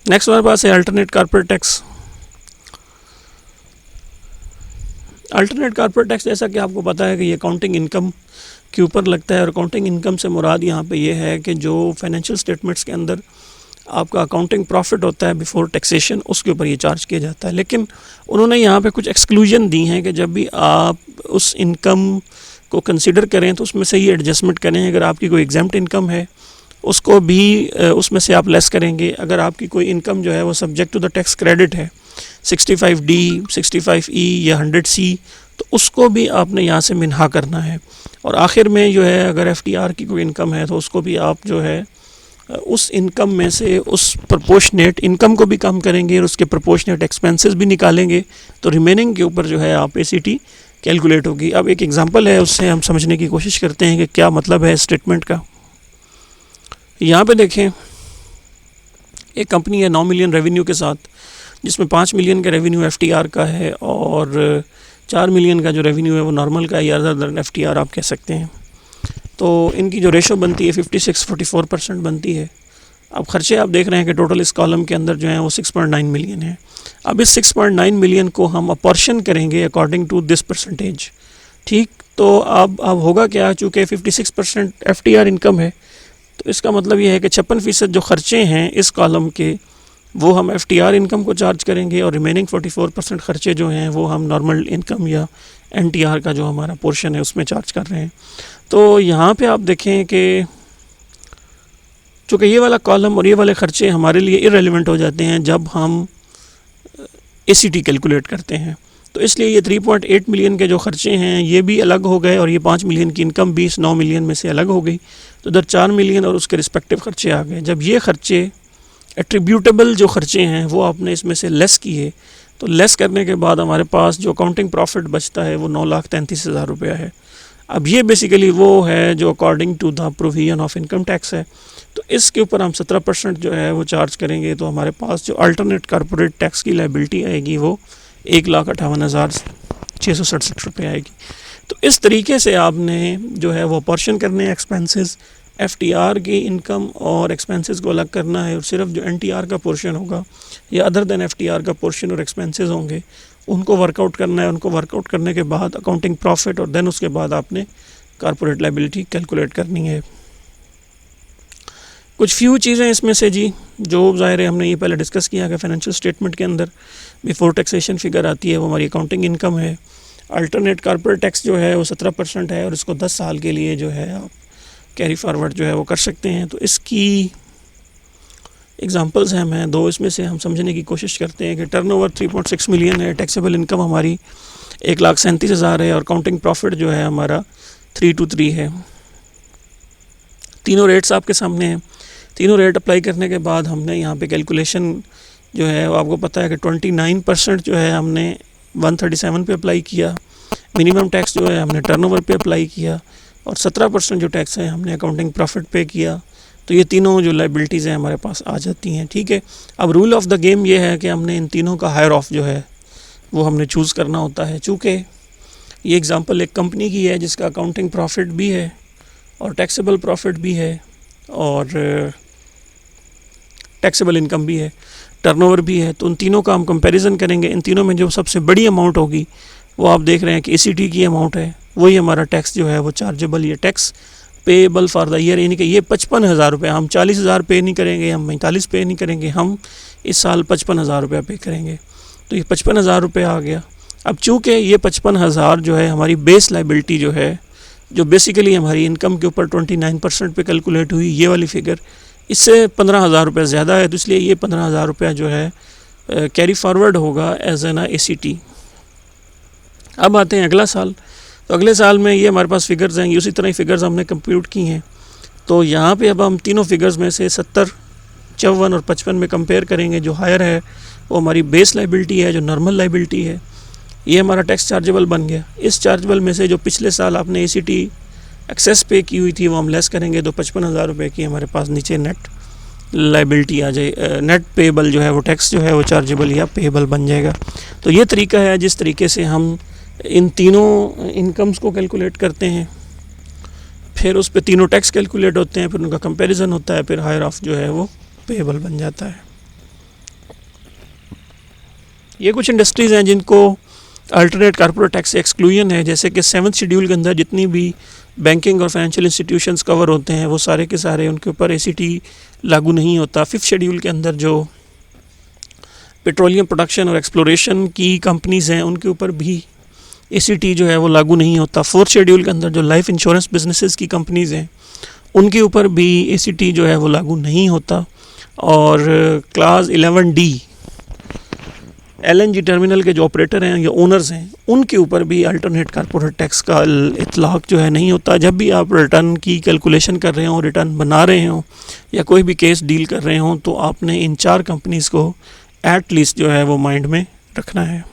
Next हमारे पास है alternate corporate tax. Alternate corporate tax जैसा कि आपको पता है कि ये अकाउंटिंग इनकम के ऊपर लगता है, और अकाउंटिंग इनकम से मुराद यहाँ पे ये है कि जो फाइनेंशियल स्टेटमेंट्स के अंदर आपका अकाउंटिंग प्रॉफिट होता है बिफोर टैक्सेशन, उसके ऊपर ये चार्ज किया जाता है। लेकिन उन्होंने यहाँ पे कुछ एक्सक्लूजन दी हैं कि जब भी आप उस इनकम को कंसिडर करें तो उसमें से ये एडजस्टमेंट करें। अगर आपकी कोई एग्जाम्प्ट इनकम है उसको भी उसमें से आप लेस करेंगे। अगर आपकी कोई इनकम जो है वो subject to the tax credit है 65D, 65E या 100C, तो उसको भी आपने यहाँ से मिन्हा करना है। और आखिर में जो है अगर FTR की कोई इनकम है तो उसको भी आप जो है उस इनकम में से उस प्रोपोर्शनेट इनकम को भी कम करेंगे और उसके प्रोपोर्शनेट एक्सपेंसेस भी निकालेंगे, तो रिमेनिंग के ऊपर जो है आप ACT कैलकुलेट होगी। अब एक एग्जांपल है, उससे हम समझने की कोशिश करते हैं कि क्या मतलब है स्टेटमेंट का। यहाँ पे देखें, एक कंपनी है 9 मिलियन रेवेन्यू के साथ, जिसमें 5 मिलियन का रेवेन्यू FTR का है और 4 मिलियन का जो रेवेन्यू है वो नॉर्मल का या अदर देन FTR आप कह सकते हैं। तो इनकी जो रेशो बनती है 56-44% बनती है। अब खर्चे आप देख रहे हैं कि टोटल इस कॉलम के अंदर जो है वो 6.9 मिलियन है। अब इस 6.9 मिलियन को हम अपॉर्शन करेंगे अकॉर्डिंग टू दिस परसेंटेज, ठीक। तो अब होगा क्या, चूँकि 56% FTR इनकम है, तो इसका मतलब ये है कि 56% जो खर्चे हैं इस कॉलम के वो हम FTR इनकम को चार्ज करेंगे, और रिमेनिंग 44% खर्चे जो हैं वो हम नॉर्मल इनकम या NTR का जो हमारा पोर्शन है उसमें चार्ज कर रहे हैं। तो यहाँ पे आप देखें कि चूँकि ये वाला कॉलम और ये वाले खर्चे हमारे लिए इररेलेवेंट हो जाते हैं जब हम ACT कैलकुलेट करते हैं, तो इसलिए ये 3.8 मिलियन के जो खर्चे हैं ये भी अलग हो गए, और ये 5 मिलियन की इनकम भी इस 9 मिलियन में से अलग हो गई। तो इधर 4 मिलियन और उसके रिस्पेक्टिव खर्चे आ गए। जब ये खर्चे एट्रीब्यूटेबल जो खर्चे हैं वो आपने इसमें से लेस किए, तो लेस करने के बाद हमारे पास जो अकाउंटिंग प्रॉफिट बचता है वो 9,33,000 रुपया है। अब ये बेसिकली वो है जो according to the provision of income tax है। तो इसके ऊपर हम 17% जो है वो चार्ज करेंगे, तो हमारे पास जो अल्टरनेट कॉर्पोरेट टैक्स की लायबिलिटी आएगी वो 1,58,667 रुपये आएगी। तो इस तरीके से आपने जो है वो अपॉर्शन करने एक्सपेंसेस, FTR की इनकम और एक्सपेंसेस को अलग करना है, और सिर्फ जो NTR का पोर्शन होगा या अदर देन FTR का पोर्शन और एक्सपेंसेस होंगे उनको वर्कआउट करना है। उनको वर्कआउट करने के बाद अकाउंटिंग प्रॉफिट और देन उसके बाद आपने कॉर्पोरेट लायबिलिटी कैलकुलेट करनी है। कुछ फ्यू चीज़ें इसमें से जी जो ज़ाहिर है हमने ये पहले डिस्कस किया कि फाइनेंशियल स्टेटमेंट के अंदर बिफोर टैक्सेशन फिगर आती है, वो हमारी अकाउंटिंग इनकम है। अल्टरनेट कॉर्पोरेट टैक्स जो है वो 17% है, और इसको 10 साल के लिए जो है आप कैरी फॉरवर्ड जो है वो कर सकते हैं। तो इसकी एग्जांपल्स हैं, मैं दो इसमें से हम समझने की कोशिश करते हैं कि टर्नओवर 3.6 मिलियन है, टैक्सेबल इनकम हमारी 1,37,000 है, और काउंटिंग प्रॉफिट जो है हमारा 323 है। तीनों रेट्स आपके सामने हैं। तीनों रेट अप्लाई करने के बाद हमने यहाँ पे कैलकुलेशन जो है वो आपको पता है कि 29% जो है हमने 137 पे अप्लाई किया, मिनिमम टैक्स जो है हमने टर्नओवर पे अप्लाई किया, और 17% जो टैक्स है हमने अकाउंटिंग प्रॉफिट पे किया। तो ये तीनों जो लायबिलिटीज़ हैं हमारे पास आ जाती हैं, ठीक है। अब रूल ऑफ द गेम ये है कि हमने इन तीनों का हायर ऑफ जो है वो हमने चूज़ करना होता है। चूँकि ये एग्ज़ाम्पल एक कंपनी की है जिसका अकाउंटिंग प्रॉफिट भी है और टैक्सेबल प्रॉफिट भी है और टैक्सेबल इनकम भी है, टर्नओवर भी है। तो उन तीनों का हम कंपैरिजन करेंगे। इन तीनों में जो सबसे बड़ी अमाउंट होगी वो आप देख रहे हैं कि ACT की अमाउंट है, वही हमारा टैक्स जो है वो चार्जेबल, ये tax payable for the year, यानी कि ये 55,000 रुपये। हम 40,000 पे नहीं करेंगे, हम 45 पे नहीं करेंगे, हम इस साल 55,000 रुपया पे करेंगे। तो ये 55,000 रुपये आ गया। अब चूँकि ये 55,000 जो है हमारी बेस लायबिलिटी जो है, जो बेसिकली हमारी इनकम के ऊपर 29% पे कैलकुलेट हुई, ये वाली फिगर इससे 15,000 रुपये ज़्यादा है, तो इसलिए ये 15,000 रुपया जो है कैरी फॉरवर्ड होगा एज एन ACT। अब आते हैं अगला साल। तो अगले साल में ये हमारे पास फिगर्स हैं, उसी तरह ही फिगर्स हमने कंप्यूट की हैं। तो यहाँ पे अब हम तीनों फिगर्स में से 70, 54 और 55 में कंपेयर करेंगे। जो हायर है वो हमारी बेस लायबिलिटी है, जो नॉर्मल लायबिलिटी है, ये हमारा टैक्स चार्जेबल बन गया। इस चार्जेबल में से जो पिछले साल आपने ACT एक्सेस पे की हुई थी वो हम लेस करेंगे, तो 55,000 रुपये की हमारे पास नीचे नेट लायबिलिटी आ जाए, नेट पेएबल जो है वो टैक्स जो है वो चार्जेबल या पेएबल बन जाएगा। तो ये तरीका है जिस तरीके से हम इन तीनों इनकम्स को कैलकुलेट करते हैं, फिर उस पे तीनों टैक्स कैलकुलेट होते हैं, फिर उनका कंपैरिजन होता है, फिर हायर ऑफ जो है वो पेएबल बन जाता है। ये कुछ इंडस्ट्रीज़ हैं जिनको अल्टरनेट कॉर्पोरेट टैक्स से एक्सक्लूजन है, जैसे कि 7th शेड्यूल के अंदर जितनी भी बैंकिंग और फाइनेंशियल इंस्टीट्यूशंस कवर होते हैं वो सारे के सारे उनके ऊपर ACT लागू नहीं होता। 5th शेड्यूल के अंदर जो पेट्रोलियम प्रोडक्शन और एक्सप्लोरेशन की कंपनीज़ हैं उनके ऊपर भी ACT जो है वो लागू नहीं होता। 4th शेड्यूल के अंदर जो लाइफ इंश्योरेंस बिजनेसेस की कंपनीज़ हैं उनके ऊपर भी ACT जो है वो लागू नहीं होता। और क्लास 11D LNG टर्मिनल के जो ऑपरेटर हैं या ओनर्स हैं उनके ऊपर भी अल्टरनेट कॉर्पोरेट टैक्स का इतलाक जो है नहीं होता। जब भी आप रिटर्न की कैलकुलेशन कर रहे हो, रिटर्न बना रहे हो या कोई भी केस डील कर रहे हो, तो आपने इन 4 कंपनीज़ को एट लीस्ट जो है वो माइंड में रखना है।